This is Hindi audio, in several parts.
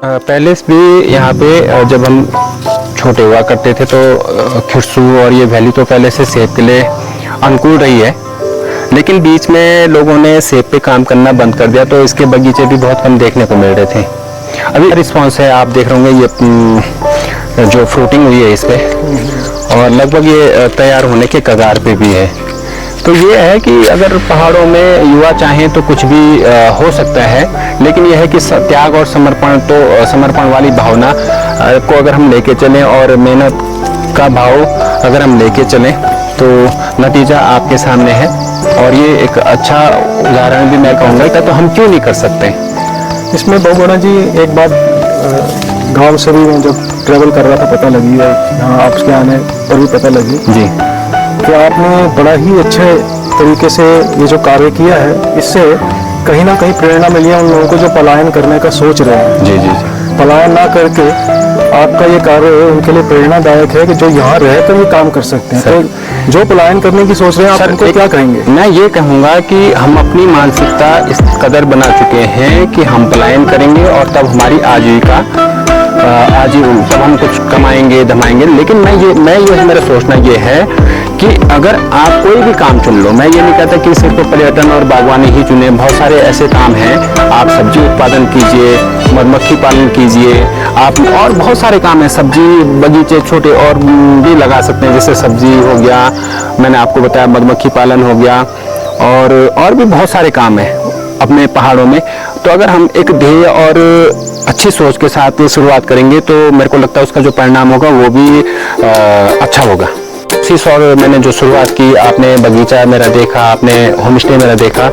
पहले भी यहाँ पे जब हम छोटे हुआ करते थे तो खिरसू और ये वैली तो पहले से सेब के लिए अनुकूल रही है, लेकिन बीच में लोगों ने सेब पे काम करना बंद कर दिया तो इसके बगीचे भी बहुत कम देखने को मिल रहे थे। अभी रिस्पांस है, आप देख रहे होंगे ये जो फ्रूटिंग हुई है इस पे और लगभग ये तैयार होने के कगार पे भी है। तो ये है कि अगर पहाड़ों में युवा चाहें तो कुछ भी हो सकता है, लेकिन यह है कि त्याग और समर्पण वाली भावना को अगर हम लेके चलें और मेहनत का भाव अगर हम लेके चलें तो नतीजा आपके सामने है। और ये एक अच्छा उदाहरण भी मैं कहूँगा, तो हम क्यों नहीं कर सकते। इसमें बहुगुणा जी एक बात गांव से भी मैं जब ट्रेवल कर रहा था पता लगी है, यहाँ आपके आने पर भी पता लगी जी कि आपने बड़ा ही अच्छे तरीके से ये जो कार्य किया है, इससे कहीं ना कहीं प्रेरणा मिली है उन लोगों को जो पलायन करने का सोच रहे हैं। जी जी जी। पलायन ना करके आपका ये कार्य उनके लिए प्रेरणादायक है कि जो यहाँ रहकर ये काम कर सकते हैं। तो जो पलायन करने की सोच रहे हैं आप उनको क्या कहेंगे? मैं ये कहूँगा कि हम अपनी मानसिकता इस कदर बना चुके हैं कि हम पलायन करेंगे और तब हमारी आजीविका तब हम कुछ कमाएंगे धमाएंगे। लेकिन मेरा सोचना ये है कि अगर आप कोई भी काम चुन लो, मैं ये नहीं कहता कि सिर्फ पर्यटन और बागवानी ही चुने, बहुत सारे ऐसे काम हैं। आप सब्जी उत्पादन कीजिए, मधुमक्खी पालन कीजिए, आप और बहुत सारे काम हैं, सब्जी बगीचे छोटे और भी लगा सकते हैं, जैसे सब्जी हो गया, मैंने आपको बताया मधुमक्खी पालन हो गया, और भी बहुत सारे काम हैं अपने पहाड़ों में। तो अगर हम एक ध्येय और अच्छी सोच के साथ शुरुआत करेंगे तो मेरे को लगता है उसका जो परिणाम होगा वो भी अच्छा होगा। और मैंने जो शुरुआत की, आपने बगीचा मेरा देखा, आपने होम स्टे मेरा देखा,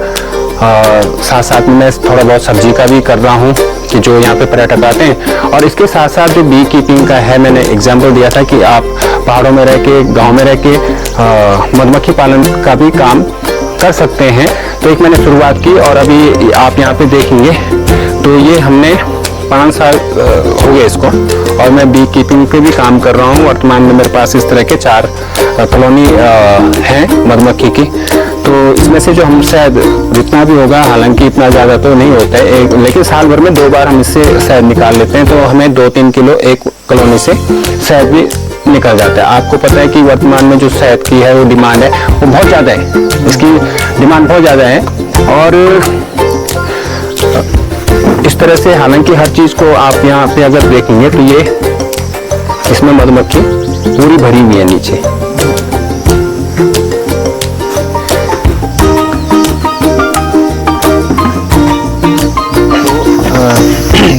साथ साथ में मैं थोड़ा बहुत सब्जी का भी कर रहा हूँ कि जो यहाँ पे पर्यटक आते हैं। और इसके साथ साथ जो बी कीपिंग का है, मैंने एग्जाम्पल दिया था कि आप पहाड़ों में रह के, गाँव में रह के मधुमक्खी पालन का भी काम कर सकते हैं। तो एक मैंने शुरुआत की और अभी आप यहाँ पे देखेंगे तो ये हमने 5 साल हो गए इसको, और मैं बी कीपिंग पे भी काम कर रहा हूँ। वर्तमान में मेरे पास इस तरह के 4 कॉलोनी हैं मधुमक्खी की। तो इसमें से जो हम शायद जितना भी होगा, हालांकि इतना ज़्यादा तो नहीं होता है, लेकिन साल भर में 2 बार हम इससे शहद निकाल लेते हैं, तो हमें 2-3 किलो एक कॉलोनी से शहद भी निकल जाता है। आपको पता है कि वर्तमान में जो शहद की है वो डिमांड है, वो बहुत ज़्यादा है, इसकी डिमांड बहुत ज़्यादा है। और इस तरह से हालांकि हर चीज़ को आप यहाँ पे अगर देखेंगे तो ये इसमें मधुमक्खी पूरी भरी हुई है नीचे।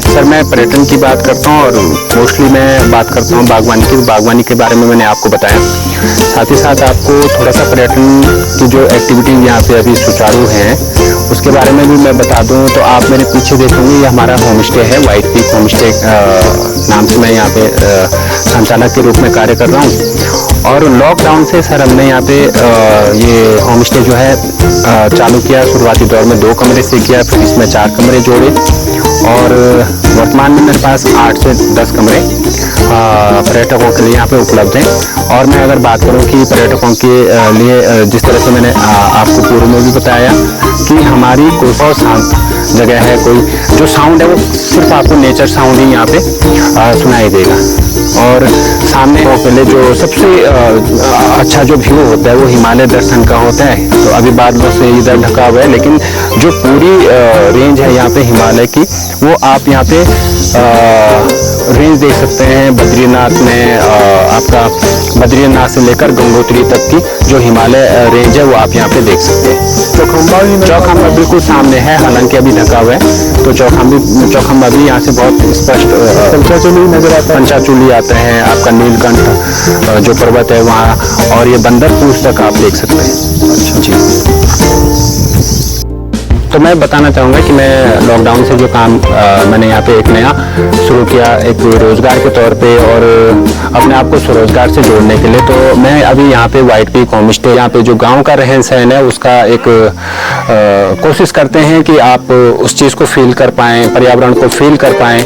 सर मैं पर्यटन की बात करता हूँ और मोस्टली मैं बात करता हूँ बागवानी के बारे में मैंने आपको बताया। साथ ही साथ आपको थोड़ा सा पर्यटन की जो एक्टिविटीज यहाँ पे अभी सुचारू हैं उसके बारे में भी मैं बता दूँ। तो आप मेरे पीछे देखेंगे ये हमारा होम स्टे है, व्हाइट पीक होम स्टे नाम से मैं यहाँ पे संचालक के रूप में कार्य कर रहा हूँ। और लॉकडाउन से सर हमने यहाँ पे ये होम स्टे जो है चालू किया। शुरुआती दौर में 2 कमरे से किया, फिर इसमें 4 कमरे जोड़े और वर्तमान में मेरे पास 8 से 10 कमरे पर्यटकों के लिए यहाँ पे उपलब्ध हैं। और मैं अगर बात करूँ कि पर्यटकों के लिए जिस तरह से मैंने आपको पूर्व में भी बताया कि हमारी कोई बहुत शांत जगह है, कोई जो साउंड है वो सिर्फ आपको नेचर साउंड ही यहाँ पे सुनाई देगा। और सामने पहले जो सबसे अच्छा जो व्यू होता है वो हिमालय दर्शन का होता है। तो अभी बादलों से इधर ढका हुआ है, लेकिन जो पूरी रेंज है यहाँ पे हिमालय की, वो आप यहाँ पे रेंज देख सकते हैं। बद्रीनाथ में आपका बद्रीनाथ से लेकर गंगोत्री तक की जो हिमालय रेंज है वो आप यहाँ पे देख सकते हैं। चौखंबा बिल्कुल सामने है, हालांकि अभी ढका हुआ है। तो चौखंबा भी यहाँ से बहुत स्पष्ट पंचाचूली नजर आता है। पंचाचूली आता है, आपका नीलकंठ जो पर्वत है वहाँ, और ये बंदरपूछ तक आप देख सकते हैं। अच्छा जी। तो मैं बताना चाहूँगा कि मैं लॉकडाउन से जो काम मैंने यहाँ पे एक नया शुरू किया, एक रोज़गार के तौर पे और अपने आप को स्वरोजगार से जोड़ने के लिए। तो मैं अभी यहाँ पे व्हाइट पीक होम स्टे, यहाँ पे जो गांव का रहन सहन है उसका एक कोशिश करते हैं कि आप उस चीज़ को फील कर पाएँ, पर्यावरण को फील कर पाएँ,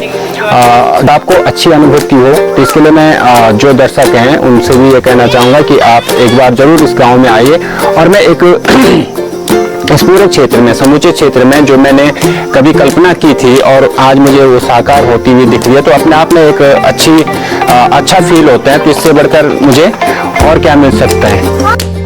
आपको अच्छी अनुभूति हो। तो इसके लिए मैं जो दर्शक हैं उनसे भी ये कहना चाहूँगा कि आप एक बार ज़रूर इस गाँव में आइए। और मैं एक इस पूरे क्षेत्र में, समूचे क्षेत्र में जो मैंने कभी कल्पना की थी और आज मुझे वो साकार होती हुई दिख रही है, तो अपने आप में एक अच्छा फील होता है। तो इससे बढ़कर मुझे और क्या मिल सकता है।